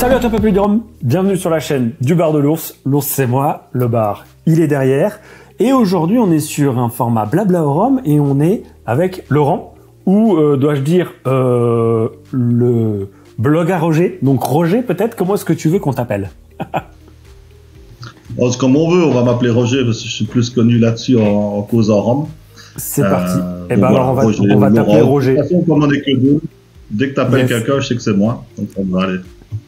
Salut à toi Papy du Rhum, bienvenue sur la chaîne du bar de l'ours. L'ours c'est moi, le bar il est derrière. Et aujourd'hui on est sur un format blabla au rhum et on est avec Laurent, ou dois-je dire le blog à Roger. Donc Roger peut-être, comment est-ce que tu veux qu'on t'appelle? C'est comme on veut, on va m'appeler Roger parce que je suis plus connu là-dessus en cause en rhum. C'est parti. Et ben alors on va t'appeler Roger. De toute façon, comme on est que deux, dès que tu appelles quelqu'un, je sais que c'est moi. Donc ça va aller.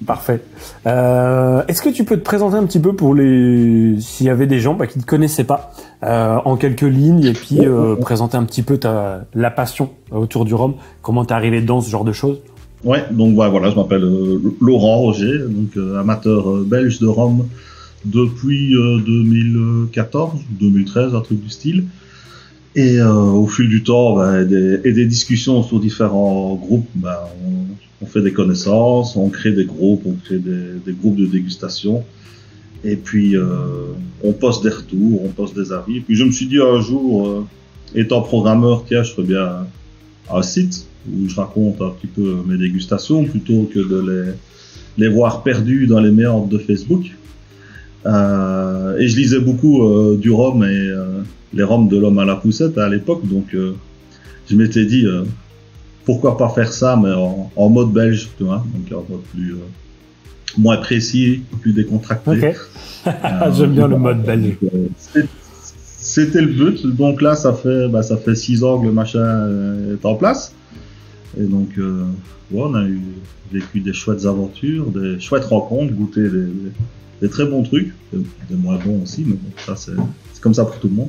Parfait. Est-ce que tu peux te présenter un petit peu pour s'il y avait des gens qui ne te connaissaient pas en quelques lignes, et puis présenter un petit peu la passion autour du rhum, comment t'es arrivé dans ce genre de choses? Ouais, donc voilà, je m'appelle Laurent Roger, donc amateur belge de rhum depuis 2014, 2013, un truc du style. Et au fil du temps, des discussions sur différents groupes, on fait des connaissances, on crée des groupes, on crée des groupes de dégustation. Et puis, on poste des retours, on poste des avis. Et puis, je me suis dit un jour, étant programmeur, tiens, je ferais bien un site où je raconte un petit peu mes dégustations plutôt que de les voir perdus dans les méandres de Facebook. Et je lisais beaucoup du rhum et les rhums de l'homme à la poussette à l'époque, donc je m'étais dit pourquoi pas faire ça, mais en mode belge, tu vois, donc en mode plus moins précis, plus décontracté. Ok. J'aime bien le mode belge. C'était le but. Donc là, ça fait 6 ans que le machin est en place, et donc on a vécu des chouettes aventures, des chouettes rencontres, goûté des très bons trucs, des moins bons aussi, mais bon, ça c'est comme ça pour tout le monde.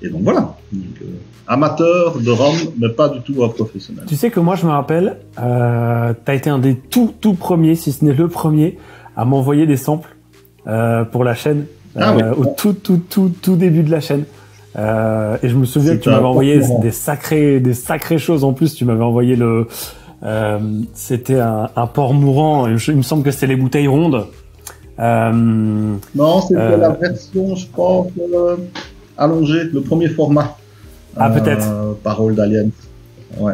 Et donc voilà, amateur de rhum, mais pas du tout professionnel. Tu sais que moi je me rappelle, t'as été un des tout premiers, si ce n'est le premier, à m'envoyer des samples pour la chaîne, au tout début de la chaîne. Et je me souviens que tu m'avais envoyé des sacrées choses en plus. Tu m'avais envoyé c'était un porc mourant. Il me semble que c'était les bouteilles rondes. Non, c'était la version, je pense, allongée, le premier format. Ah, peut-être. Parole d'Alien. Ouais.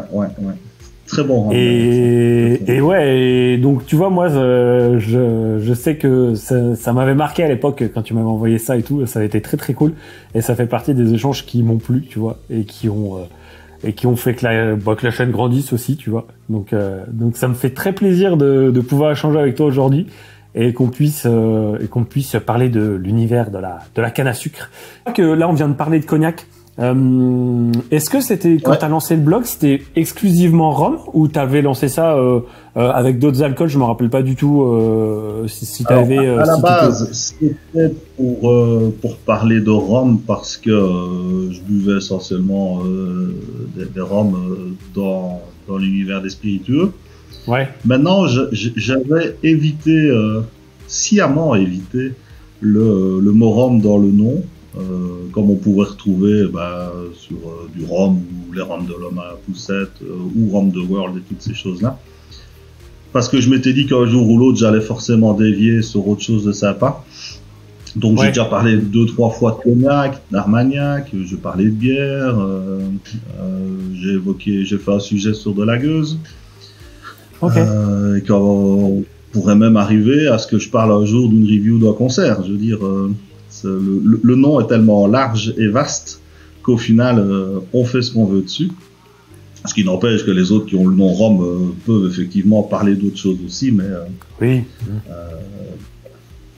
Très bon. Et donc, tu vois, moi, je sais que ça m'avait marqué à l'époque quand tu m'avais envoyé ça et tout. Ça a été très, très cool. Et ça fait partie des échanges qui m'ont plu, tu vois, et qui ont fait que la chaîne grandisse aussi, tu vois. Donc ça me fait très plaisir de pouvoir échanger avec toi aujourd'hui. Et qu'on puisse parler de l'univers de la canne à sucre. Que là on vient de parler de cognac. Est-ce que c'était quand t'as lancé le blog, c'était exclusivement rhum, ou t'avais lancé ça avec d'autres alcools? Je me rappelle pas du tout si t'avais. À la base, c'était pour parler de rhum parce que je buvais essentiellement des rhums dans l'univers des spiritueux. Ouais. Maintenant, j'avais sciemment évité le mot rhum dans le nom, comme on pouvait retrouver sur du rhum ou les rhums de l'homme à la poussette ou rhum de world et toutes ces choses-là. Parce que je m'étais dit qu'un jour ou l'autre, j'allais forcément dévier sur autre chose de sympa. Donc j'ai déjà parlé 2-3 fois de cognac, d'armagnac, je parlais de bière, j'ai fait un sujet sur de la gueuse. Okay. Et qu'on pourrait même arriver à ce que je parle un jour d'une review d'un concert. Je veux dire, le nom est tellement large et vaste qu'au final, on fait ce qu'on veut dessus. Ce qui n'empêche que les autres qui ont le nom rhum peuvent effectivement parler d'autres choses aussi, mais oui.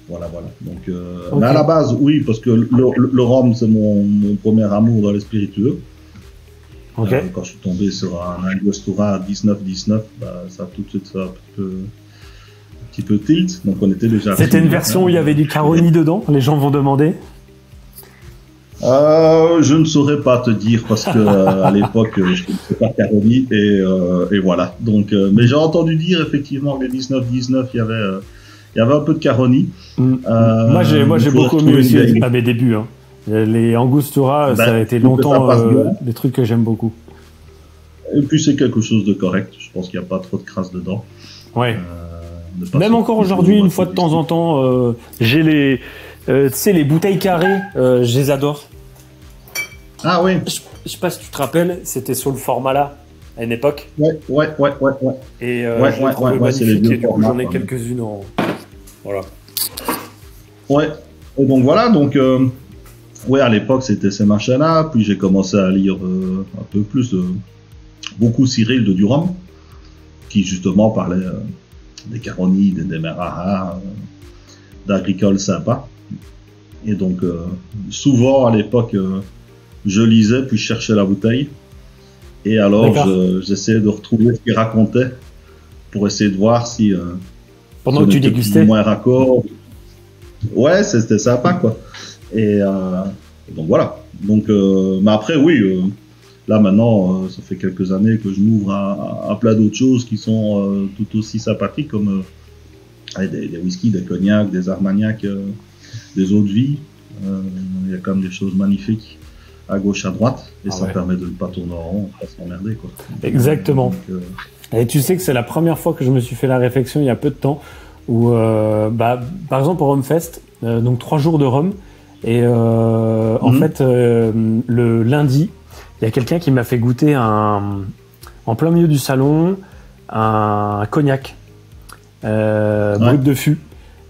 Voilà. Donc, mais à la base, oui, parce que le rhum, c'est mon premier amour dans les spiritueux. Okay. Quand je suis tombé sur un Angostura 1919, ça a tout de suite fait un petit peu tilt. Donc on était déjà. C'était une version où il y avait du Caroni dedans. Les gens vont demander. Je ne saurais pas te dire parce que à l'époque je ne connaissais pas Caroni et voilà. Donc, mais j'ai entendu dire effectivement que les 1919 il y avait un peu de Caroni. Moi j'ai beaucoup aimé aussi à mes débuts. Hein. Les Angostura, ça a été longtemps des trucs que j'aime beaucoup. Et puis c'est quelque chose de correct. Je pense qu'il n'y a pas trop de crasse dedans. Ouais. Même encore aujourd'hui, une fois de temps en temps, j'ai les bouteilles carrées, je les adore. Ah oui. Je sais pas si tu te rappelles, c'était sur le format là. à une époque. Ouais. Et Ouais, je l'ai trouvé c'est les magnifique, vieux et du coup, formats, j'en ai quoi. quelques-unes en... Voilà. Ouais. Et donc voilà, donc ouais, à l'époque c'était ces machins-là, puis j'ai commencé à lire un peu plus, beaucoup Cyril de Durom, qui justement parlait des Caronides, des Demerara, d'agricoles sympas. Et donc souvent à l'époque je lisais puis je cherchais la bouteille, et alors j'essayais de retrouver ce qu'il racontait pour essayer de voir si pendant que tu dégustais, plus ou moins raccord. Ouais, c'était sympa quoi. Et donc voilà. Donc, mais après oui, là maintenant, ça fait quelques années que je m'ouvre à plein d'autres choses qui sont tout aussi sympathiques, comme des whiskies, des cognacs, des armagnacs, des eaux de vie. Il y a quand même des choses magnifiques à gauche, à droite, et ça permet de ne pas tourner en rond, pas s'emmerder quoi. Exactement. Donc, et tu sais que c'est la première fois que je me suis fait la réflexion il y a peu de temps, où par exemple au Rumfest, donc 3 jours de rhum, et en fait le lundi, il y a quelqu'un qui m'a fait goûter en plein milieu du salon un cognac brut de fût,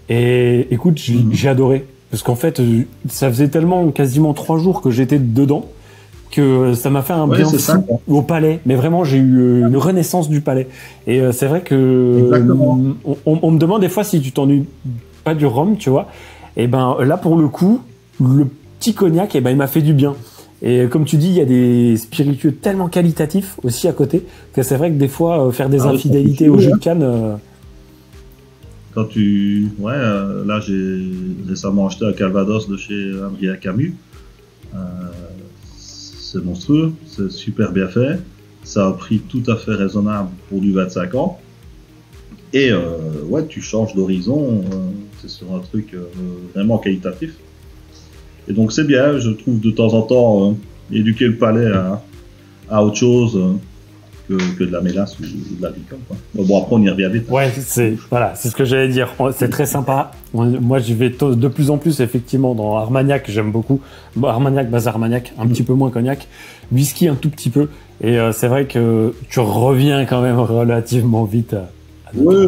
et écoute, j'ai adoré, parce qu'en fait ça faisait tellement quasiment 3 jours que j'étais dedans que ça m'a fait un bien fou au palais, mais vraiment j'ai eu une renaissance du palais. Et c'est vrai que on me demande des fois si tu t'ennuies pas du rhum, tu vois. Et ben là pour le coup, le petit cognac, et ben il m'a fait du bien. Et comme tu dis, il y a des spiritueux tellement qualitatifs aussi à côté, que c'est vrai que des fois faire des infidélités au jus de canne. Quand tu, là j'ai récemment acheté un Calvados de chez Andrea Camus. C'est monstrueux, c'est super bien fait, ça a un prix tout à fait raisonnable pour du 25 ans, et ouais, tu changes d'horizon, c'est sur un truc vraiment qualitatif, et donc c'est bien, je trouve, de temps en temps éduquer le palais à autre chose que de la mélasse ou de l'alcool, quoi. Bon, après on y revient vite. Ouais, c'est ce que j'allais dire. C'est très sympa. Moi, je vais de plus en plus effectivement dans Armagnac, j'aime beaucoup. Armagnac, base Armagnac, un petit peu moins cognac, whisky un tout petit peu. Et c'est vrai que tu reviens quand même relativement vite. Oui.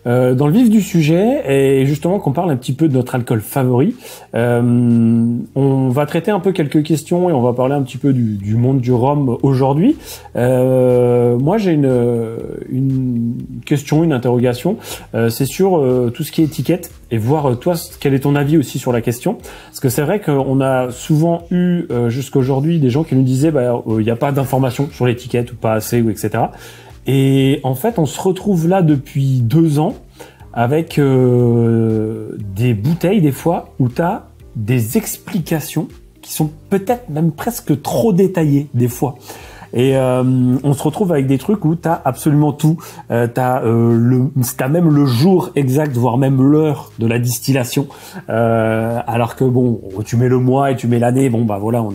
Dans le vif du sujet, et justement qu'on parle un petit peu de notre alcool favori, on va traiter un peu quelques questions et on va parler un petit peu du monde du rhum aujourd'hui. Moi j'ai une question, une interrogation, c'est sur tout ce qui est étiquette, et voir toi quel est ton avis aussi sur la question, parce que c'est vrai qu'on a souvent eu jusqu'à aujourd'hui des gens qui nous disaient il n'y a pas d'informations sur l'étiquette, ou pas assez, ou etc. Et en fait, on se retrouve là depuis 2 ans avec des bouteilles, des fois, où tu as des explications qui sont peut-être même presque trop détaillées, des fois. Et on se retrouve avec des trucs où tu as absolument tout. T'as même le jour exact, voire même l'heure de la distillation. Alors que bon, tu mets le mois et tu mets l'année, bon bah voilà,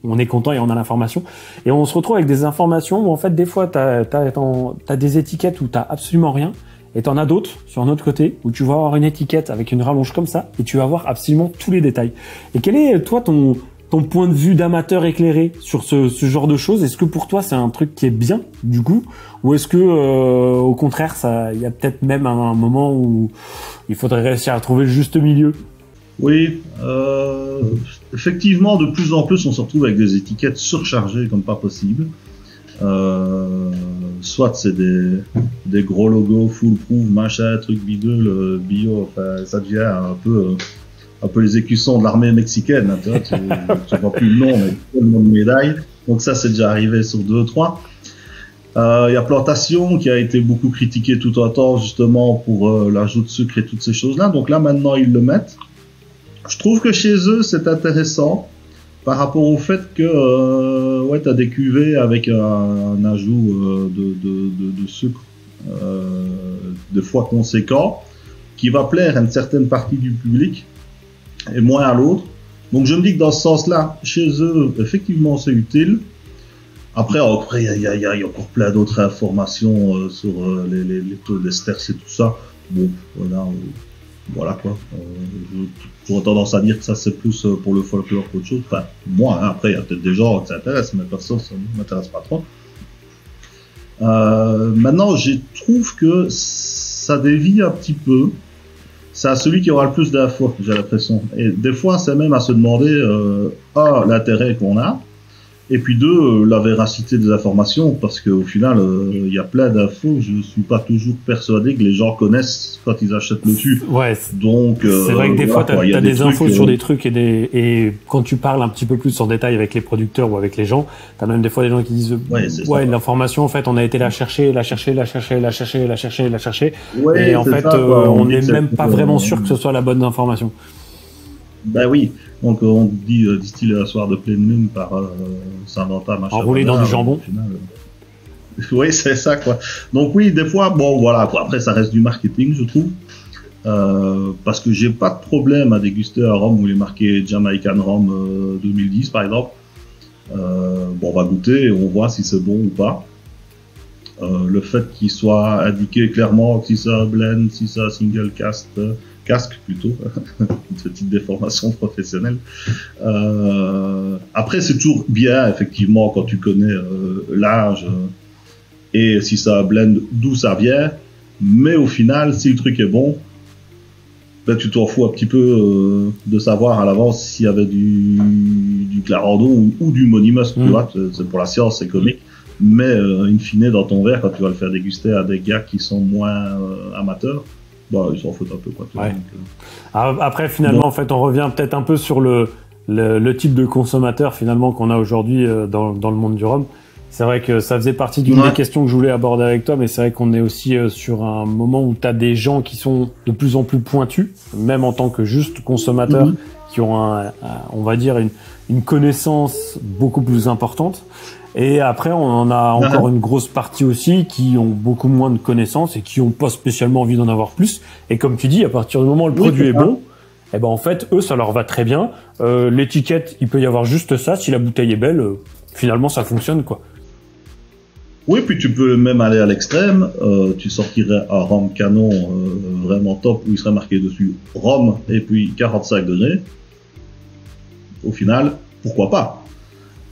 on est content et on a l'information. Et on se retrouve avec des informations où en fait des fois t'as des étiquettes où t'as absolument rien. Et t'en as d'autres sur un autre côté où tu vas avoir une étiquette avec une rallonge comme ça et tu vas voir absolument tous les détails. Et quel est toi ton point de vue d'amateur éclairé sur ce genre de choses? Est-ce que pour toi c'est un truc qui est bien du coup, ou est-ce que au contraire il y a peut-être même un moment où il faudrait réussir à trouver le juste milieu? Oui, effectivement, de plus en plus on se retrouve avec des étiquettes surchargées comme pas possible. Soit c'est des gros logos full proof, machin, truc bidule, bio, enfin ça devient un peu les écussons de l'armée mexicaine, hein, tu vois plus le nom, mais le nom de médaille. Donc ça, c'est déjà arrivé sur 2-3. Il y a Plantation qui a été beaucoup critiqué tout un temps justement pour l'ajout de sucre et toutes ces choses-là. Donc là, maintenant, ils le mettent. Je trouve que chez eux, c'est intéressant par rapport au fait que ouais, tu as des cuvées avec un ajout de sucre de fois conséquent qui va plaire à une certaine partie du public et moins à l'autre. Donc je me dis que dans ce sens-là, chez eux, effectivement, c'est utile. Après, il y a encore plein d'autres informations sur les taux d'ester et tout ça. Bon, voilà, voilà quoi. J'aurais tendance à dire que ça c'est plus pour le folklore qu'autre chose. Enfin, moi, hein, après il y a peut-être des gens qui s'intéressent, mais perso ça ne m'intéresse pas trop. Maintenant, je trouve que ça dévie un petit peu. C'est à celui qui aura le plus d'infos, j'ai l'impression. Et des fois, c'est même à se demander l'intérêt qu'on a, et puis deux, la véracité des informations, parce qu'au final, il y a plein d'infos. Je suis pas toujours persuadé que les gens connaissent quand ils achètent le fût. Ouais. Donc, c'est vrai que des fois, t'as des infos trucs, sur des trucs et quand tu parles un petit peu plus en détail avec les producteurs ou avec les gens, t'as même des fois des gens qui disent l'information, en fait, on a été la chercher. Ouais, et en fait, on n'est même pas vraiment sûr que ce soit la bonne information. Ben oui. Donc on dit distiller un soir de pleine lune par Saint-Valentin, machin. Enroulé dans du jambon. Oui, c'est ça quoi. Donc oui, des fois, bon voilà, quoi. Après ça reste du marketing, je trouve. Parce que j'ai pas de problème à déguster un rhum où il est marqué Jamaican Rhum 2010 par exemple. Bon, on va goûter et on voit si c'est bon ou pas. Le fait qu'il soit indiqué clairement si c'est un blend, si c'est un single casque plutôt, une petite déformation professionnelle. Après, c'est toujours bien, effectivement, quand tu connais l'âge et si ça blend, d'où ça vient. Mais au final, si le truc est bon, ben, tu t'en fous un petit peu de savoir à l'avance s'il y avait du Clarendon ou du Monimus, tu vois, c'est pour la science, c'est comique. Mais in fine, dans ton verre, quand tu vas le faire déguster à des gars qui sont moins amateurs, bah, ils s'en foutent un peu, quoi. Ouais. Donc, après, finalement, en fait, on revient peut-être un peu sur le type de consommateur, finalement, qu'on a aujourd'hui dans le monde du rhum. C'est vrai que ça faisait partie d'une des questions que je voulais aborder avec toi, mais c'est vrai qu'on est aussi sur un moment où tu as des gens qui sont de plus en plus pointus, même en tant que juste consommateurs, qui ont, on va dire, une connaissance beaucoup plus importante. Et après, on en a encore une grosse partie aussi qui ont beaucoup moins de connaissances et qui n'ont pas spécialement envie d'en avoir plus. Et comme tu dis, à partir du moment où le produit est bon, eh ben en fait, eux, ça leur va très bien. L'étiquette, il peut y avoir juste ça. Si la bouteille est belle, finalement, ça fonctionne, quoi. Oui, puis tu peux même aller à l'extrême. Tu sortirais un rhum canon vraiment top où il serait marqué dessus rhum et puis 45 degrés. Au final, pourquoi pas?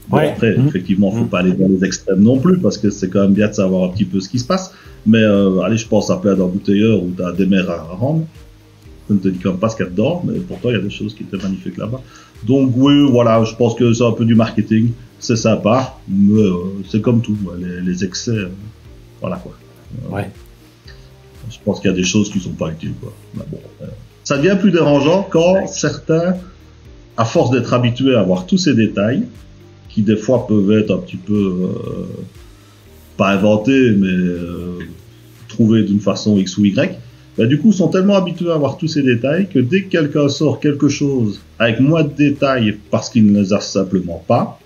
Bon, après, effectivement, faut pas aller dans les extrêmes non plus, parce que c'est quand même bien de savoir un petit peu ce qui se passe. Mais allez, je pense à plein d'embouteilleurs où tu as des mers à rhum. Je ne te dis quand même pas ce qu'il y a dedans, mais pourtant, il y a des choses qui étaient magnifiques là-bas. Donc oui, voilà, je pense que c'est un peu du marketing. C'est sympa, mais c'est comme tout, les excès, voilà quoi. Je pense qu'il y a des choses qui sont pas utiles, quoi. Mais bon, ça devient plus dérangeant quand certains, à force d'être habitués à voir tous ces détails, qui des fois peuvent être un petit peu pas inventés, mais trouvés d'une façon X ou Y, bah, du coup sont tellement habitués à voir tous ces détails que dès que quelqu'un sort quelque chose avec moins de détails parce qu'il ne les a simplement pas,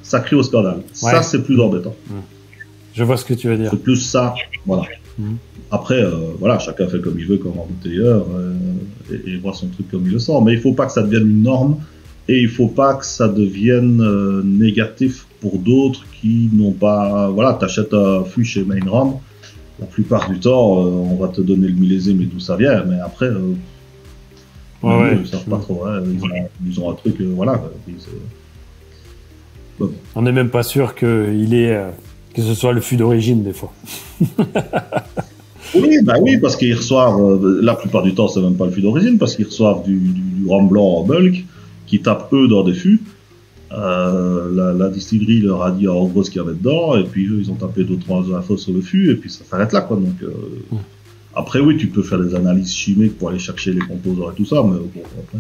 ça crie au scandale. Ça, c'est plus embêtant. Je vois ce que tu veux dire. C'est plus ça, voilà. Après, voilà, chacun fait comme il veut comme embouteilleur et voit son truc comme il le sent, mais il faut pas que ça devienne une norme. Et il faut pas que ça devienne négatif pour d'autres qui n'ont pas... Voilà, t'achètes un fût chez Main Rhum, la plupart du temps, on va te donner le millésime et d'où ça vient, mais après, ils savent pas trop. Hein, ils ont un truc, voilà. On n'est même pas sûr que ce soit le fût d'origine, des fois. Oui, bah oui, parce qu'ils reçoivent... la plupart du temps, c'est même pas le fût d'origine, parce qu'ils reçoivent du rhum blanc en bulk, qui tapent eux dans des fûts. La distillerie leur a dit en gros ce qu'il y avait dedans, et puis eux ils ont tapé 2-3 infos sur le fût, et puis ça s'arrête là, quoi. Donc après oui, tu peux faire des analyses chimiques pour aller chercher les composants et tout ça, mais bon, après,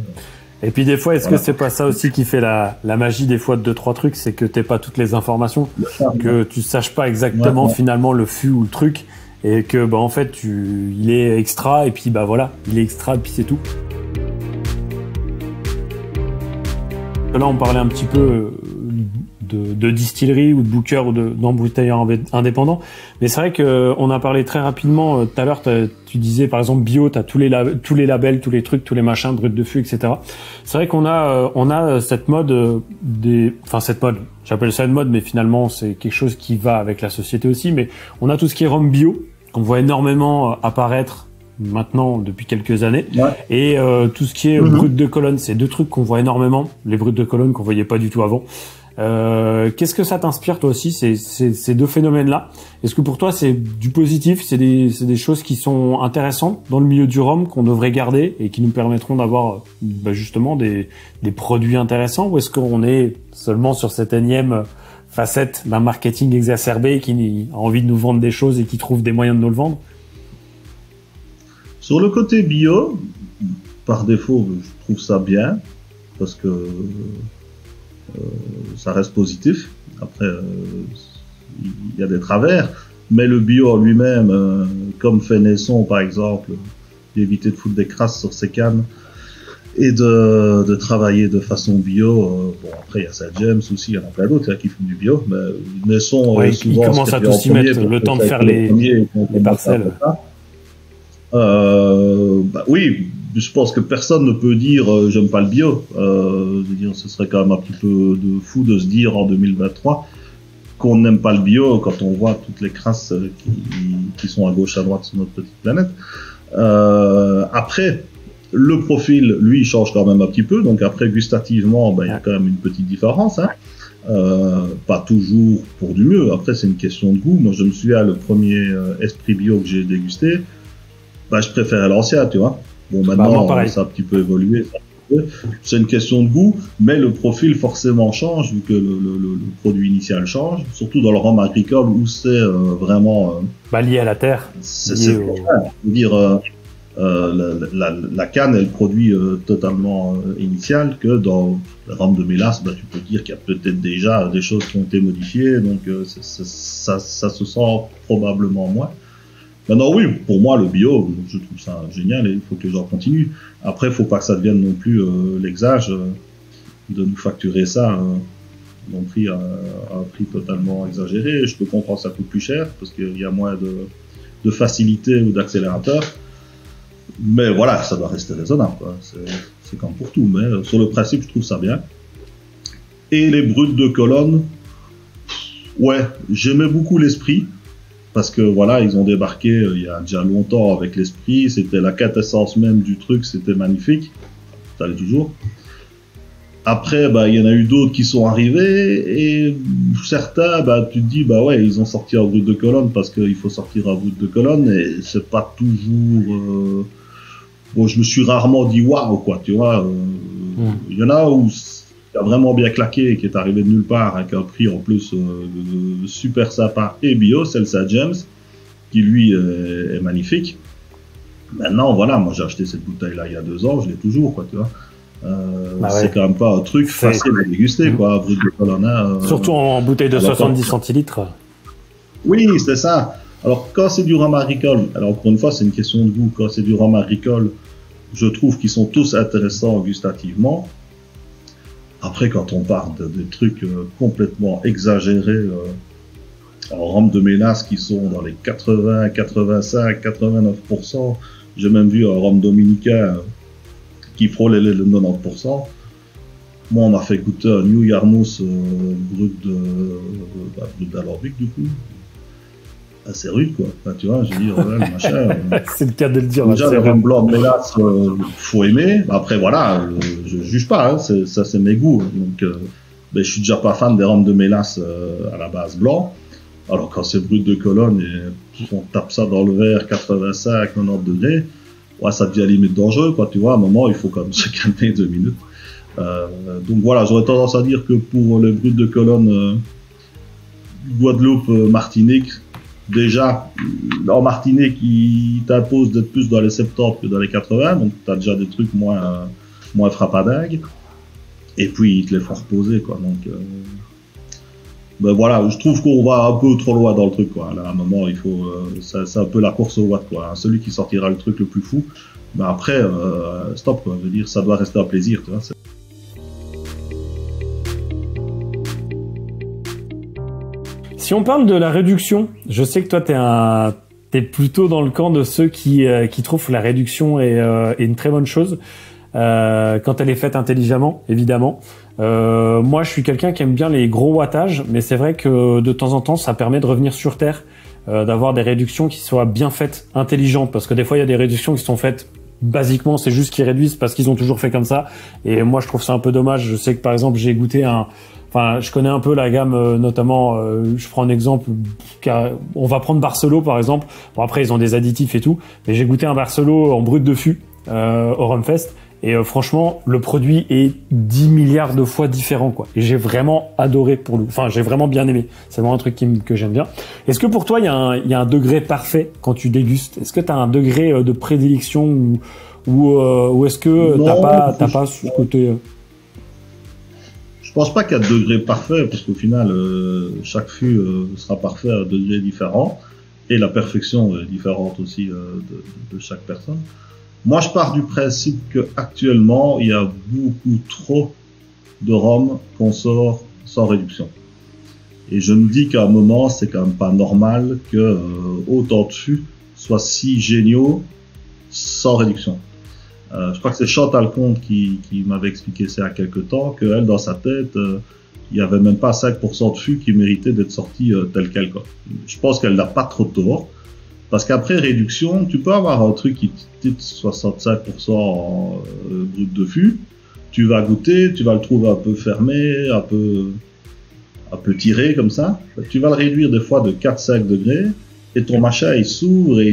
et puis des fois, est-ce que c'est pas ça aussi qui fait la magie des fois de 2-3 trucs, c'est que t'aies pas toutes les informations, que tu saches pas exactement finalement le fût ou le truc, et que bah en fait il est extra, et puis bah voilà, il est extra, et puis c'est tout. Là, on parlait un petit peu de distillerie ou de booker ou d'embouteilleur indépendant. Mais c'est vrai qu'on a parlé très rapidement tout à l'heure. Tu disais par exemple bio, tu as tous les labels, tous les trucs, tous les machins, brut de fût, etc. C'est vrai qu'on a cette mode cette mode. J'appelle ça une mode, mais finalement c'est quelque chose qui va avec la société aussi. Mais on a tout ce qui est rhum bio qu'on voit énormément apparaître maintenant depuis quelques années. Ouais. Et tout ce qui est brut de colonne, c'est deux trucs qu'on voit énormément. Les brutes de colonne qu'on voyait pas du tout avant. Qu'est-ce que ça t'inspire toi aussi, ces deux phénomènes-là? Est-ce que pour toi c'est du positif, c'est des choses qui sont intéressantes dans le milieu du rhum qu'on devrait garder et qui nous permettront d'avoir justement des produits intéressants, ou est-ce qu'on est seulement sur cette énième facette d'un marketing exacerbé qui a envie de nous vendre des choses et qui trouve des moyens de nous le vendre? Sur le côté bio, par défaut, je trouve ça bien parce que ça reste positif. Après, il y a des travers, mais le bio en lui-même, comme fait Naisson par exemple, d'éviter de foutre des crasses sur ses cannes et de travailler de façon bio. Bon, après il y a ça James aussi, il y en a plein d'autres qui font du bio, mais Naisson souvent ils commencent à tous s'y mettre, le temps de faire les parcelles. Oui, je pense que personne ne peut dire j'aime pas le bio. Je veux dire, ce serait quand même un petit peu de fou de se dire en 2023 qu'on n'aime pas le bio quand on voit toutes les crasses qui sont à gauche à droite sur notre petite planète. Après, le profil, lui, il change quand même un petit peu. Donc après, gustativement, il y a quand même une petite différence. Pas toujours pour du mieux. Après, c'est une question de goût. Moi, je me souviens, le premier Esprit Bio que j'ai dégusté, je préférais l'ancien, tu vois. Bon, maintenant, ça a un petit peu évolué. C'est une question de goût, mais le profil forcément change vu que le produit initial change, surtout dans le rhum agricole où c'est vraiment lié à la terre. C'est je veux dire, la canne est le produit totalement initial, que dans le rhum de mélasse, tu peux dire qu'il y a peut-être déjà des choses qui ont été modifiées, donc ça se sent probablement moins. Maintenant, oui, pour moi, le bio, je trouve ça génial et il faut que les gens continuent. Après, il faut pas que ça devienne non plus l'exage de nous facturer ça non plus à un prix totalement exagéré. Je peux comprendre que ça coûte plus cher parce qu'il y a moins de facilité ou d'accélérateur. Mais voilà, ça doit rester raisonnable, quoi. C'est comme pour tout. Mais sur le principe, je trouve ça bien. Et les brutes de colonne, ouais, j'aimais beaucoup l'esprit. Parce que voilà, ils ont débarqué il y a déjà longtemps avec l'esprit, c'était la quintessence même du truc, c'était magnifique, ça l'est toujours. Après, il y en a eu d'autres qui sont arrivés, et certains, tu te dis, ouais, ils ont sorti un brut de colonne parce qu'il faut sortir un brut de colonne, et c'est pas toujours... Bon, je me suis rarement dit waouh, quoi, tu vois. Il y en a où qui a vraiment bien claqué et qui est arrivé de nulle part avec un prix en plus super sympa et bio, c'est le St. James qui lui est magnifique. Maintenant voilà, moi j'ai acheté cette bouteille là il y a 2 ans, je l'ai toujours, quoi, tu vois. C'est quand même pas un truc facile à déguster, quoi, brut de colonna, surtout en bouteille de 70 centilitres. Oui, c'est ça. Alors quand c'est du rhum agricole, alors encore une fois c'est une question de goût, quand c'est du rhum agricole, je trouve qu'ils sont tous intéressants gustativement. Après, quand on parle des trucs complètement exagérés en rhum de mélasse qui sont dans les 80, 85, 89%, j'ai même vu un rhum dominicain qui frôlait les 90%. Moi, on m'a fait goûter un New Yarmouth brut d'Alambic, du coup. Assez rude, quoi. Tu vois, je veux dire, le machin. C'est le cas de le dire. Déjà, le rhum blanc de mélasse, faut aimer. Après, voilà, je juge pas, ça c'est mes goûts. Donc, je suis déjà pas fan des rhums de mélasse à la base blanc. Alors, quand c'est brut de colonne et on tape ça dans le verre 85, 90 degrés, ouais, ça devient limite dangereux, quoi. Tu vois, à un moment, il faut quand même se calmer 2 minutes. Donc voilà, j'aurais tendance à dire que pour le brut de colonne Guadeloupe, Martinique, déjà, en Martinique, ils t'imposent d'être plus dans les 70 que dans les 80, donc t'as déjà des trucs moins frappadingues. Et puis, ils te les font reposer, quoi. Donc, voilà, je trouve qu'on va un peu trop loin dans le truc, quoi. Là, à un moment, il faut, c'est un peu la course au watt, quoi. Celui qui sortira le truc le plus fou, après, stop, quoi. Je veux dire, ça doit rester un plaisir, tu vois. Si on parle de la réduction, je sais que toi t'es plutôt dans le camp de ceux qui trouvent que la réduction est une très bonne chose quand elle est faite intelligemment, évidemment. Moi, je suis quelqu'un qui aime bien les gros wattages, mais c'est vrai que de temps en temps, ça permet de revenir sur terre d'avoir des réductions qui soient bien faites, intelligentes, parce que des fois il y a des réductions qui sont faites basiquement, c'est juste qu'ils réduisent parce qu'ils ont toujours fait comme ça. Et moi je trouve ça un peu dommage. Je sais que par exemple j'ai goûté enfin je connais un peu la gamme, notamment je prends un exemple, on va prendre Barcelo par exemple. Bon après ils ont des additifs et tout, mais j'ai goûté un Barcelo en brut de fût au Rumfest. Et franchement, le produit est 10 milliards de fois différent, quoi. Et j'ai vraiment adoré enfin, j'ai vraiment bien aimé. C'est vraiment un truc que j'aime bien. Est-ce que pour toi, il y a un degré parfait quand tu dégustes? Est-ce que tu as un degré de prédilection ou est-ce que t'as pas ce côté? Je pense pas qu'il y a de degré parfait, parce qu'au final, chaque fût sera parfait à un degré différent. Et la perfection est différente aussi de chaque personne. Moi, je pars du principe que actuellement, il y a beaucoup trop de rhum qu'on sort sans réduction. Et je me dis qu'à un moment, c'est quand même pas normal que autant de fûts soient si géniaux sans réduction. Je crois que c'est Chantal Comte qui m'avait expliqué ça il y a quelques temps, qu'elle, dans sa tête, il y avait même pas 5% de fûts qui méritaient d'être sortis tel quel, quoi. Je pense qu'elle n'a pas trop tort. Parce qu'après réduction, tu peux avoir un truc qui titre 65% en brut de fût. Tu vas goûter, tu vas le trouver un peu fermé, un peu tiré comme ça. Tu vas le réduire des fois de 4-5 degrés et ton machin il s'ouvre et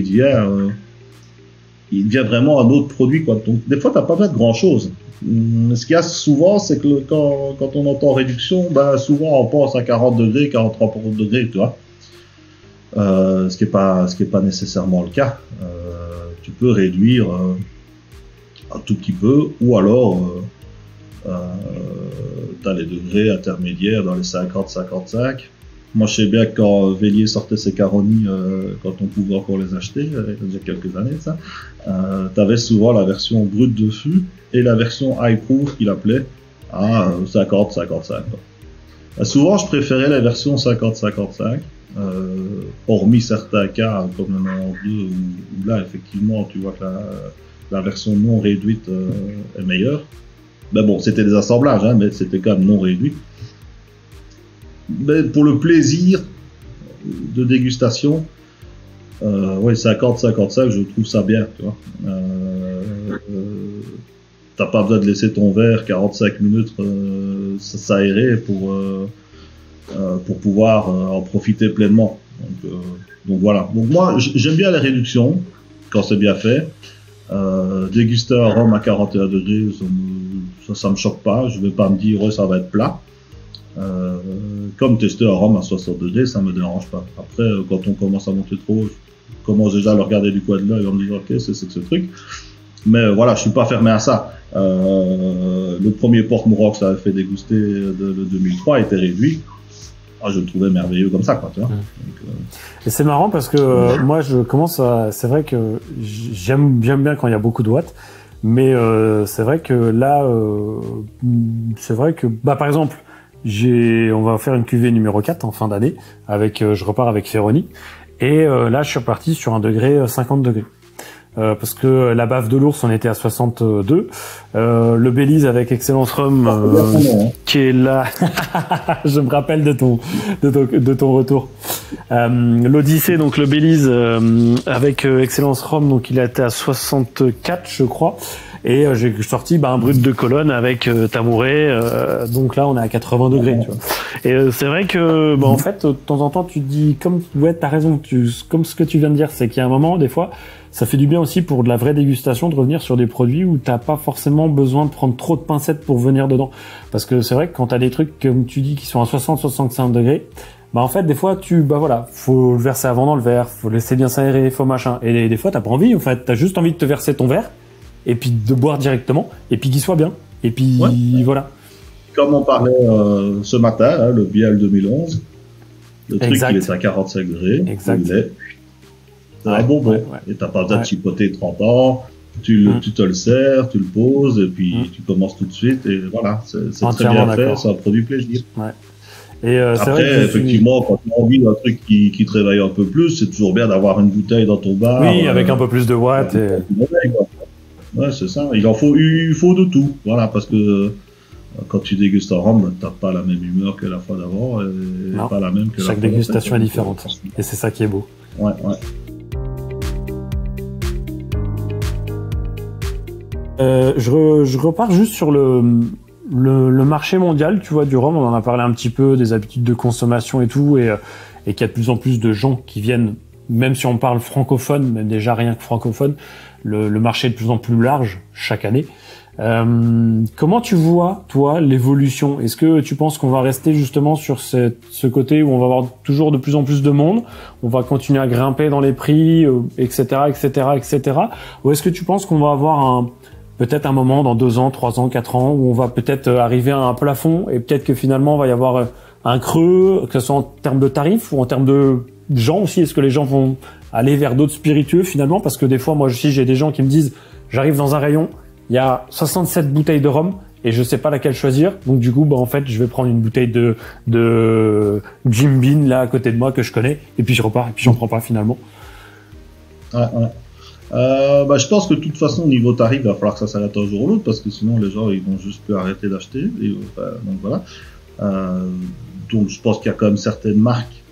il devient vraiment un autre produit, quoi. Donc des fois t'as pas fait de grand chose. Ce qu'il y a souvent, c'est que quand on entend réduction, ben souvent on pense à 40 degrés, 43 degrés, tu vois. Ce qui est pas nécessairement le cas. Tu peux réduire un tout petit peu, ou alors t'as les degrés intermédiaires dans les 50-55. Moi je sais bien que quand Vélier sortait ses Caroni, quand on pouvait encore les acheter, il y a quelques années ça, t'avais souvent la version brute de fût et la version high proof qu'il appelait à 50-55. Souvent je préférais la version 50-55. Hormis certains cas comme le Normandie où là effectivement tu vois que la version non réduite est meilleure. Ben bon, c'était des assemblages, hein, mais c'était quand même non réduit. Mais pour le plaisir de dégustation, ouais, 50-55, je trouve ça bien, tu vois. T'as pas besoin de laisser ton verre 45 minutes s'aérer pour pouvoir en profiter pleinement. Donc voilà. Donc moi, j'aime bien la réduction quand c'est bien fait. Déguster un rhum à 41 degrés, ça me choque pas. Je vais pas me dire ça va être plat. Comme tester un rhum à 60 degrés, ça me dérange pas. Après, quand on commence à monter trop, je commence déjà à le regarder du coin de l'œil en me disant ok, c'est ce truc. Mais voilà, je suis pas fermé à ça. Le premier Port-Mouroc, ça avait fait déguster de 2003, était réduit. Ah, je le trouvais merveilleux comme ça, quoi, tu vois. Et c'est marrant parce que moi, c'est vrai que j'aime bien quand il y a beaucoup de watts, mais c'est vrai que là, par exemple, on va faire une cuvée numéro 4 en fin d'année je repars avec Ferroni, et là, je suis reparti sur un degré 50 degrés. Parce que la baffe de l'ours on était à 62, le Belize avec Excellence Rhum qui est là. Je me rappelle de ton retour. L'Odyssée, donc le Belize avec Excellence Rhum, donc il a été à 64 je crois, et j'ai sorti un brut de Cologne avec Tamouré, donc là on est à 80 degrés, tu vois. Et c'est vrai que en fait de temps en temps tu te dis t'as raison, comme ce que tu viens de dire, c'est qu'il y a un moment des fois ça fait du bien aussi pour de la vraie dégustation de revenir sur des produits où t'as pas forcément besoin de prendre trop de pincettes pour venir dedans. Parce que c'est vrai que quand t'as des trucs, comme tu dis, qui sont à 60-65 degrés, en fait, des fois, faut le verser avant dans le verre, faut laisser bien s'aérer, faut machin. Et des fois, t'as pas envie, en fait. T'as juste envie de te verser ton verre, et puis de boire directement, et puis qu'il soit bien. Et puis, voilà. Comme on parlait ce matin, hein, le Biel 2011, le truc, il est à 45 degrés. Exact. C'est un bonbon. Et t'as pas besoin de chipoter 30 ans. Tu te le sers, tu le poses, et puis tu commences tout de suite. Et voilà, c'est très bien fait, c'est un produit plaisir. Ouais. Et après, vrai effectivement, quand tu as envie d'un truc qui te réveille un peu plus, c'est toujours bien d'avoir une bouteille dans ton bar. Oui, avec un peu plus de watts. Ouais, c'est ça. Il faut de tout. Voilà, parce que quand tu dégustes un rhum, t'as pas la même humeur que la fois d'avant, et pas la même que chaque dégustation est différente. Et c'est ça qui est beau. ouais, ouais. Je repars juste sur le marché mondial, tu vois, du rhum. On en a parlé un petit peu, des habitudes de consommation et tout, et qu'il y a de plus en plus de gens qui viennent, même si on parle francophone, même déjà rien que francophone, le marché est de plus en plus large chaque année. Comment tu vois, toi, l'évolution? Est-ce que tu penses qu'on va rester justement sur ce côté où on va avoir toujours de plus en plus de monde, on va continuer à grimper dans les prix, etc., etc., etc., ou est-ce que tu penses qu'on va avoir peut-être un moment dans 2 ans, 3 ans, 4 ans, où on va peut-être arriver à un plafond et peut-être que finalement il va y avoir un creux, que ce soit en termes de tarifs ou en termes de gens aussi? Est-ce que les gens vont aller vers d'autres spiritueux finalement? Parce que des fois, moi aussi, j'ai des gens qui me disent, j'arrive dans un rayon, il y a 67 bouteilles de rhum et je sais pas laquelle choisir. Donc du coup, bah en fait, je vais prendre une bouteille de Jim Beam là à côté de moi que je connais et puis je repars et puis j'en prends pas finalement. Ouais, ouais. Je pense que de toute façon, au niveau tarif, il va falloir que ça s'arrête un jour ou l'autre, parce que sinon les gens ils vont juste plus arrêter d'acheter. Donc voilà. Donc je pense qu'il y a quand même certaines marques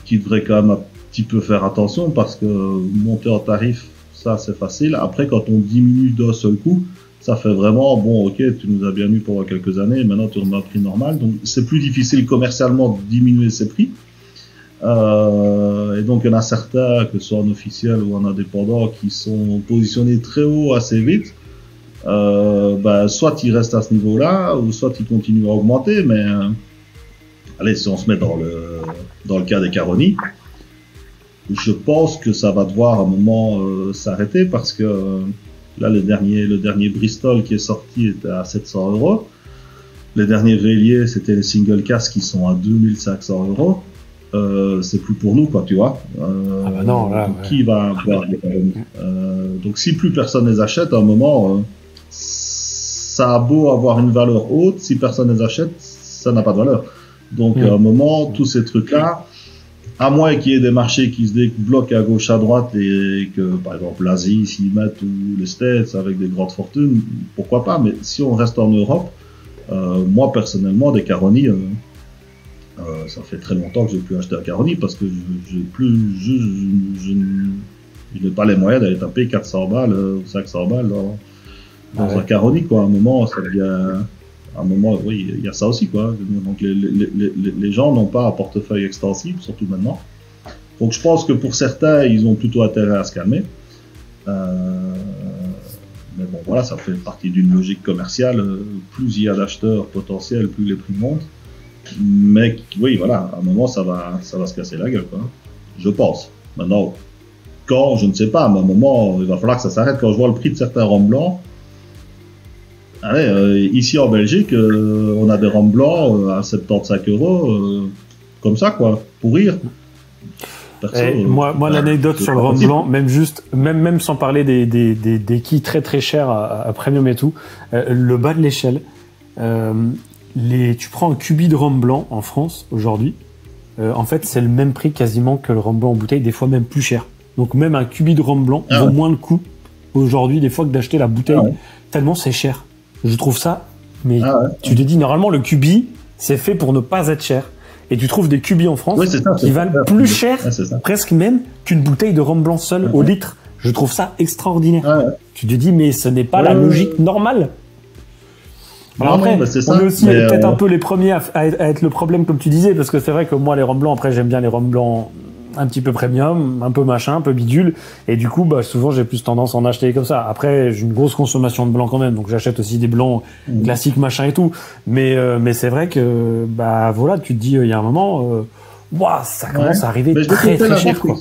qui devraient quand même un petit peu faire attention, parce que monter en tarif, ça c'est facile. Après, quand on diminue d'un seul coup, ça fait vraiment, bon ok, tu nous as bien eu pendant quelques années, maintenant tu remets un prix normal. Donc c'est plus difficile commercialement de diminuer ces prix. Et donc il y en a certains, que ce soit en officiel ou en indépendant, qui sont positionnés très haut assez vite. Soit ils restent à ce niveau-là, ou soit ils continuent à augmenter. Mais allez, si on se met dans le cas des Caroni, je pense que ça va devoir à un moment s'arrêter, parce que là le dernier Bristol qui est sorti était à 700 €. Les derniers Vélier, c'était les single casques qui sont à 2500 €. C'est plus pour nous, quoi, tu vois. Ah bah non, là, donc, qui va avoir donc si plus personne les achète, à un moment, ça a beau avoir une valeur haute, si personne les achète, ça n'a pas de valeur. Donc à un moment, tous ces trucs-là, à moins qu'il y ait des marchés qui se débloquent à gauche, à droite, et que, par exemple, l'Asie s'y mette, ou les States avec des grandes fortunes, pourquoi pas. Mais si on reste en Europe, moi personnellement, des Caroni, ça fait très longtemps que j'ai plus acheté un Caroni, parce que je n'ai pas les moyens d'aller taper 400 balles ou 500 balles dans un Caroni, quoi. À un moment, ça devient... À un moment, oui, il y a ça aussi, quoi. Donc les gens n'ont pas un portefeuille extensible, surtout maintenant. Donc je pense que pour certains, ils ont plutôt intérêt à se calmer. Mais bon, voilà, ça fait partie d'une logique commerciale. Plus il y a d'acheteurs potentiels, plus les prix montent. Mais oui, voilà, à un moment, ça va se casser la gueule, quoi. Je pense. Maintenant, quand, je ne sais pas, mais à un moment, il va falloir que ça s'arrête. Quand je vois le prix de certains rhums blancs, allez, ici en Belgique, on a des rhums blancs à 75 €, comme ça, quoi, pour rire. Perso, moi l'anecdote sur le rhum blanc, même sans parler des quilles très très chers à premium et tout, le bas de l'échelle, tu prends un cubi de rhum blanc en France aujourd'hui, en fait c'est le même prix quasiment que le rhum blanc en bouteille, des fois même plus cher. Donc même un cubi de rhum blanc vaut moins le coup aujourd'hui des fois que d'acheter la bouteille, tellement c'est cher. Je trouve ça, mais tu te dis normalement le cubi c'est fait pour ne pas être cher. Et tu trouves des cubis en France qui valent plus cher, presque même, qu'une bouteille de rhum blanc seul au litre. Je trouve ça extraordinaire. Tu te dis, mais ce n'est pas la logique normale. Alors après, on est aussi peut-être un peu les premiers à être le problème, comme tu disais, parce que c'est vrai que moi, les rhums blancs, après, j'aime bien les rhums blancs un petit peu premium, un peu machin, un peu bidule, et du coup, souvent, j'ai plus tendance à en acheter comme ça. Après, j'ai une grosse consommation de blanc quand même, donc j'achète aussi des blancs classiques, machin et tout. Mais c'est vrai que, voilà, tu te dis, il y a un moment, ça commence à arriver très très cher, quoi.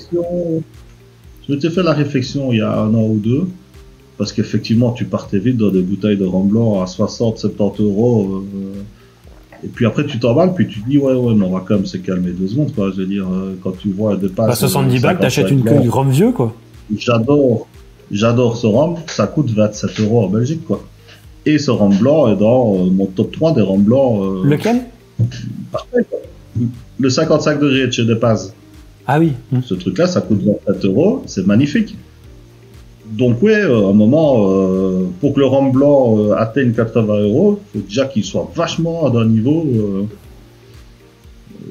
Je t'ai fait la réflexion il y a 1 an ou 2, parce qu'effectivement, tu partais vite dans des bouteilles de rhum blanc à 60-70 €. Et puis après, tu t'emballes, puis tu te dis, mais on va quand même se calmer 2 secondes, quoi. Je veux dire, quand tu vois des passes. 70 balles, t'achètes une queue du rhum vieux, quoi. J'adore ce rhum, ça coûte 27 € en Belgique, quoi. Et ce rhum blanc est dans mon top 3 des rhums blancs. Lequel? Parfait, quoi. Le 55 degrés de chez Depaz. Ah oui. Ce truc-là, ça coûte 27 €, c'est magnifique. Donc à un moment, pour que le rhum blanc atteigne 80 €, il faut déjà qu'il soit vachement d'un niveau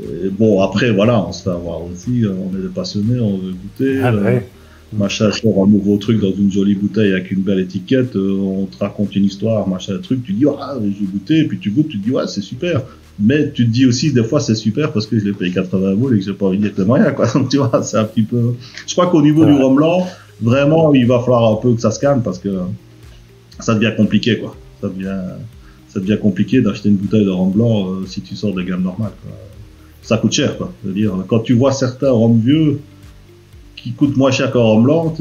Et bon, après, voilà, on se fait avoir aussi, on est des passionnés, on veut goûter. Ouais. Machin, sort un nouveau truc dans une jolie bouteille avec une belle étiquette, on te raconte une histoire, machin, truc, tu dis, ah, j'ai goûté, et puis tu goûtes, tu te dis, ouais, c'est super. Mais tu te dis aussi, des fois, c'est super parce que je l'ai payé 80 boules et que j'ai pas envie de mettre les moyens, quoi. Donc, tu vois, c'est un petit peu. Je crois qu'au niveau du rhum blanc, vraiment, il va falloir un peu que ça se calme parce que ça devient compliqué, quoi. Ça devient compliqué d'acheter une bouteille de rhum blanc si tu sors des gammes normales, quoi. Ça coûte cher, quoi. Je veux dire, quand tu vois certains rhums vieux qui coûtent moins cher qu'un rhum blanc,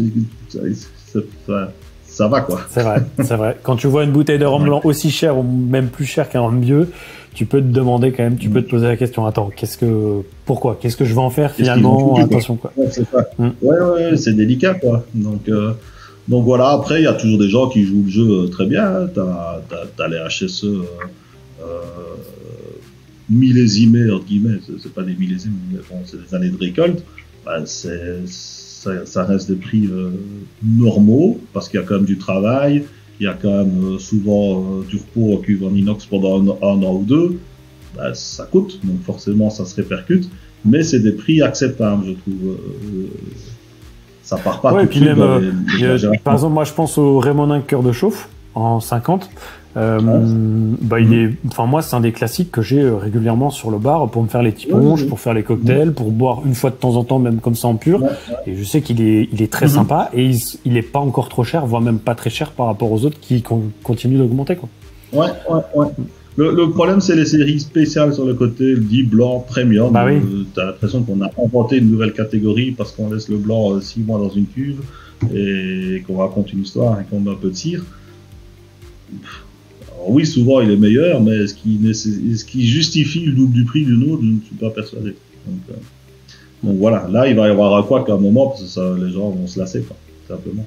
ça va, quoi. C'est vrai. Quand tu vois une bouteille de rhum blanc aussi chère ou même plus chère qu'un rhum vieux, tu peux te demander quand même, tu peux te poser la question, attends, pourquoi? Qu'est-ce que je vais en faire finalement? Attention, quoi. Ouais, c'est ça. Ouais, c'est délicat, quoi. Donc voilà, après, il y a toujours des gens qui jouent le jeu très bien. Hein. T'as les HSE millésimés, entre guillemets, c'est pas des millésimes, mais bon, c'est des années de récolte. Ben, ça reste des prix normaux, parce qu'il y a quand même du travail, il y a quand même souvent du repos en cuve en inox pendant un an ou deux. Ben, ça coûte, donc forcément ça se répercute, mais c'est des prix acceptables, je trouve. Ça part pas tout de suite dans les par exemple, moi je pense au Raimonin Cœur de Chauffe en 50. Moi c'est un des classiques que j'ai régulièrement sur le bar pour me faire les tiponges, pour faire les cocktails, pour boire une fois de temps en temps, même comme ça en pur. Et je sais qu'il est très sympa et il est pas encore trop cher, voire même pas très cher par rapport aux autres qui continuent d'augmenter, quoi. Ouais. Le problème, c'est les séries spéciales sur le côté, dit blanc premium. Bah oui. T'as l'impression qu'on a inventé une nouvelle catégorie parce qu'on laisse le blanc 6 mois dans une cuve et qu'on raconte une histoire et qu'on met un peu de cire. Alors oui, souvent il est meilleur, mais est-ce qu'il justifie le double du prix d'une autre? Je ne suis pas persuadé. Donc voilà, là il va y avoir un quoi qu'à un moment, parce que les gens vont se lasser, quoi, simplement.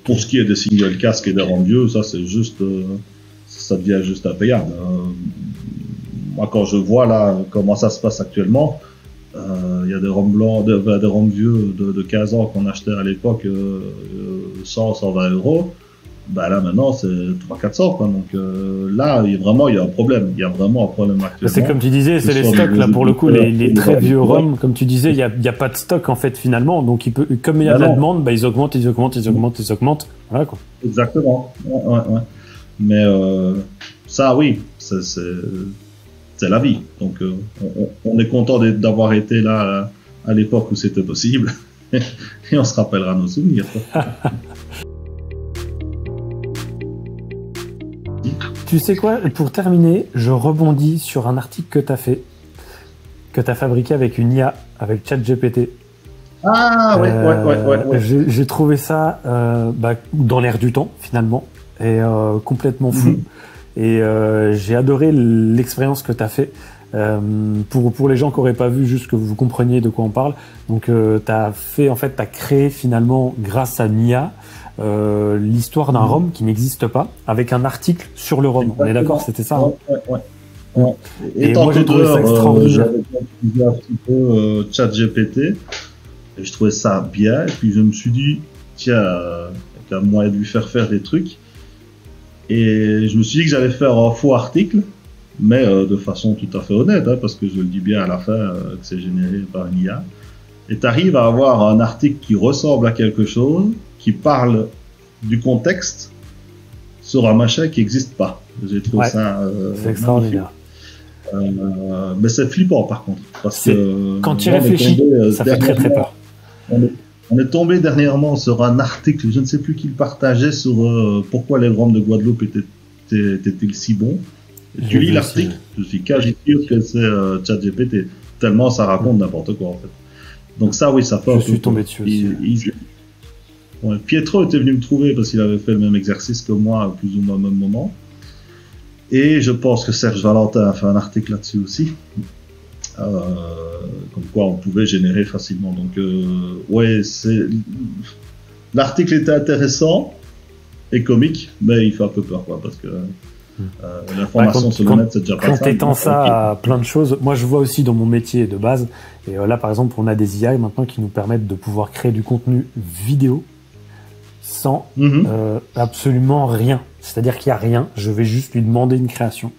Pour ce qui est des single casques et des rhums vieux, ça c'est juste, ça devient juste impayable. Moi quand je vois là comment ça se passe actuellement, il y a des rhums blancs, des rhums vieux de 15 ans qu'on achetait à l'époque 100-120 euros. Bah là maintenant c'est 300-400, quoi. Donc là il y a un problème. Il y a vraiment un problème actuellement. C'est comme tu disais, c'est les stocks là pour le coup, les très vieux rhums, comme tu disais, il y a pas de stock en fait finalement. Donc comme il y a de la demande, bah ils augmentent. Voilà, quoi. Exactement. Ouais. Mais ça oui, c'est la vie. Donc on est content d'avoir été là à l'époque où c'était possible et on se rappellera nos souvenirs. Tu sais quoi, pour terminer, je rebondis sur un article que tu as fait, que tu as fabriqué avec une IA, avec ChatGPT. Ah ouais. J'ai trouvé ça dans l'air du temps, finalement, et complètement fou. Et j'ai adoré l'expérience que tu as fait. Pour les gens qui n'auraient pas vu, juste que vous compreniez de quoi on parle. Donc, t'as créé finalement, grâce à Nia, l'histoire d'un rhum qui n'existe pas, avec un article sur le rhum. On est d'accord, c'était ça, hein? Ouais. Et moi, j'ai trouvé ça extraordinaire. J'avais utilisé un petit peu ChatGPT, et je trouvais ça bien. Et puis, je me suis dit, tiens, il y a moyen de lui faire des trucs. Et je me suis dit que j'allais faire un faux article, mais de façon tout à fait honnête, hein, parce que je le dis bien à la fin que c'est généré par une IA. Et tu arrives à avoir un article qui ressemble à quelque chose, qui parle du contexte sur un machin qui n'existe pas. J'ai trouvé ça c'est extraordinaire. Mais c'est flippant par contre, parce que quand tu réfléchis, ça fait très très peur. On est tombé dernièrement sur un article, je ne sais plus qui le partageait, sur pourquoi les rhums de Guadeloupe étaient si bons. Tu lis l'article, je suis quasi sûr que c'est ChatGPT, tellement ça raconte n'importe quoi en fait. Donc ça, oui, ça fait. Je suis tombé dessus aussi. Pietro était venu me trouver parce qu'il avait fait le même exercice que moi, plus ou moins au même moment. Et je pense que Serge Valentin a fait un article là-dessus aussi. Comme quoi on pouvait générer facilement. Donc, l'article était intéressant et comique, mais il fait un peu peur, quoi, parce que l'information sur le net, c'est déjà pas ça. Quand t'étends ça à plein de choses, moi je vois aussi dans mon métier de base, et là par exemple, on a des IA maintenant qui nous permettent de pouvoir créer du contenu vidéo sans absolument rien. C'est-à-dire qu'il n'y a rien, je vais juste lui demander une création.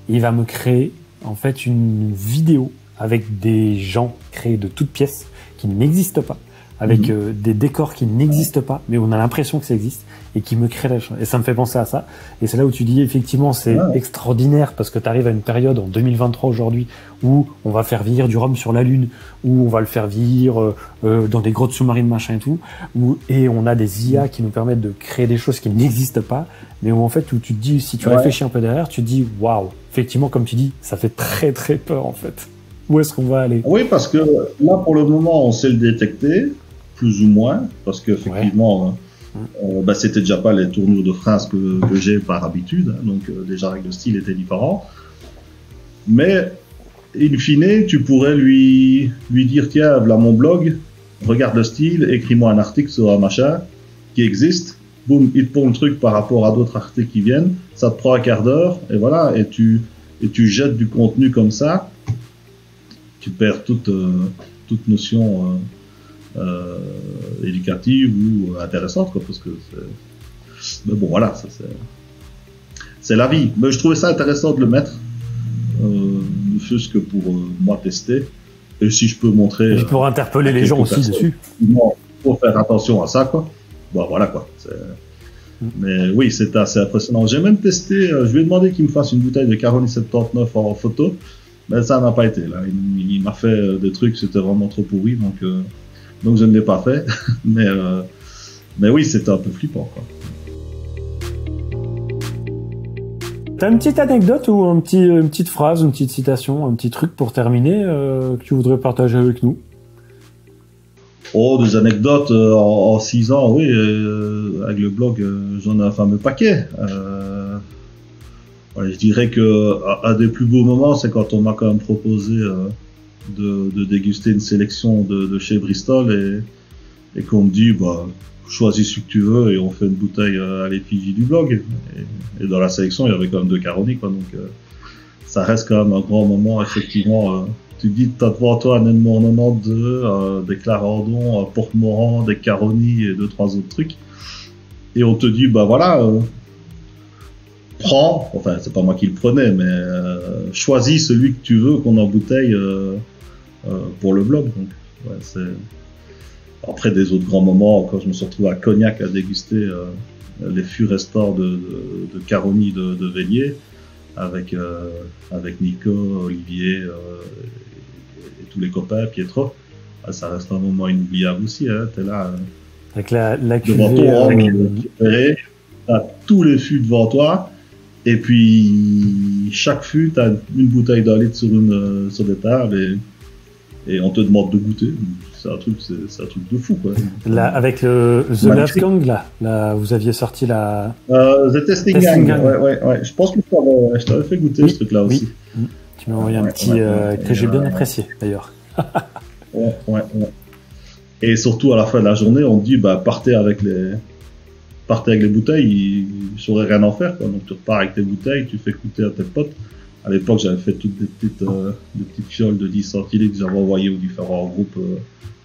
Et il va me créer en fait une vidéo avec des gens créés de toutes pièces qui n'existent pas, avec des décors qui n'existent pas, mais on a l'impression que ça existe et qui me crée la chose. Et ça me fait penser à ça. Et c'est là où tu dis effectivement c'est extraordinaire parce que tu arrives à une période en 2023 aujourd'hui où on va faire vieillir du rhum sur la Lune, où on va le faire vieillir dans des grottes sous-marines machin et tout, et on a des IA qui nous permettent de créer des choses qui n'existent pas, mais où en fait où tu te dis, si tu réfléchis un peu derrière, tu te dis waouh, effectivement comme tu dis, ça fait très très peur en fait. Où est-ce qu'on va aller? Oui, parce que là pour le moment on sait le détecter, plus ou moins, parce qu'effectivement c'était déjà pas les tournures de phrases que j'ai par habitude, hein, donc déjà avec le style était différent. Mais in fine, tu pourrais lui dire tiens, voilà mon blog, regarde le style, écris-moi un article sur un machin qui existe. Boum, il te pond le truc par rapport à d'autres articles qui viennent. Ça te prend un quart d'heure et voilà, et tu jettes du contenu comme ça. Tu perds toute notion éducative ou intéressante, quoi, parce que mais bon voilà, ça c'est la vie. Mais je trouvais ça intéressant de le mettre, ne fût-ce que pour moi tester, et si je peux montrer et pour interpeller les gens aussi dessus, faut faire attention à ça, quoi. Bon voilà quoi, mais oui, c'est assez impressionnant. J'ai même testé, je lui ai demandé qu'il me fasse une bouteille de Caroni 79 en photo, mais ça n'a pas été là. Il m'a fait des trucs, c'était vraiment trop pourri, donc je ne l'ai pas fait. mais oui, c'était un peu flippant, quoi. T'as une petite anecdote ou une petite phrase, une petite citation, un petit truc pour terminer que tu voudrais partager avec nous? Oh, des anecdotes en 6 ans, oui. Avec le blog, j'en ai un fameux paquet. Je dirais que un des plus beaux moments, c'est quand on m'a quand même proposé de déguster une sélection de chez Bristol et qu'on me dit choisis ce que tu veux et on fait une bouteille à l'effigie du blog. Et dans la sélection, il y avait quand même 2 Caroni, quoi. Donc ça reste quand même un grand moment, effectivement. Tu te dis, t'as devant toi un Edmond 92, des Clarendon, un Porte-Morand, des Caroni et 2-3 autres trucs. Et on te dit, prends, enfin c'est pas moi qui le prenais, mais choisis celui que tu veux qu'on embouteille pour le blog. Donc, ouais, c'est... Après des autres grands moments, quand je me suis retrouvé à Cognac à déguster les fûts restants de Caroni de Vélier avec Nico, Olivier et tous les copains, Pietro. Ça reste un moment inoubliable aussi, hein. T'es là avec la devant toi, t'as tous les fûts devant toi. Et puis, chaque fût, t'as une bouteille d'un litre sur des tables et on te demande de goûter. C'est un truc de fou, quoi. Là, avec le The Last Gang, là, vous aviez sorti la... The Testing Gang. Ouais. Je pense que je t'avais fait goûter ce truc-là aussi. Tu m'as envoyé un petit que j'ai bien apprécié, d'ailleurs. ouais. Et surtout, à la fin de la journée, on te dit, partez avec les bouteilles, ils sauraient rien en faire, quoi. Donc tu repars avec tes bouteilles, tu fais goûter à tes potes. À l'époque, j'avais fait toutes des petites fioles de 10 centilitres que j'avais envoyées aux différents groupes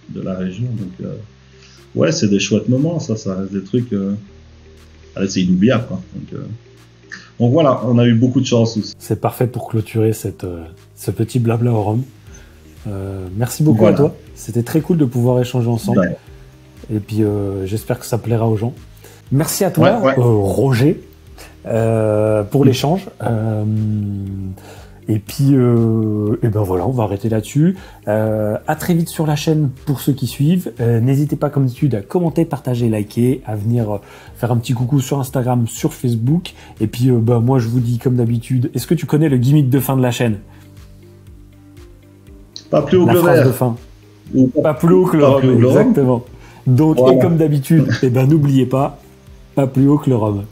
de la région. Donc ouais, c'est des chouettes moments, ça reste des trucs... c'est inoubliable, quoi. Donc voilà, on a eu beaucoup de chance aussi. C'est parfait pour clôturer ce petit blabla au rhum. Merci beaucoup à toi. C'était très cool de pouvoir échanger ensemble. Ouais. Et puis j'espère que ça plaira aux gens. Merci à toi, Roger, pour l'échange. Et puis, voilà, on va arrêter là-dessus. À très vite sur la chaîne pour ceux qui suivent. N'hésitez pas, comme d'habitude, à commenter, partager, liker, à venir faire un petit coucou sur Instagram, sur Facebook. Et puis, moi, je vous dis, comme d'habitude, est-ce que tu connais le gimmick de fin de la chaîne? Pas plus haut que le phrase de fin. Pas plus haut que le rhum, exactement. Donc, et comme d'habitude, n'oubliez pas, pas plus haut que le rhum.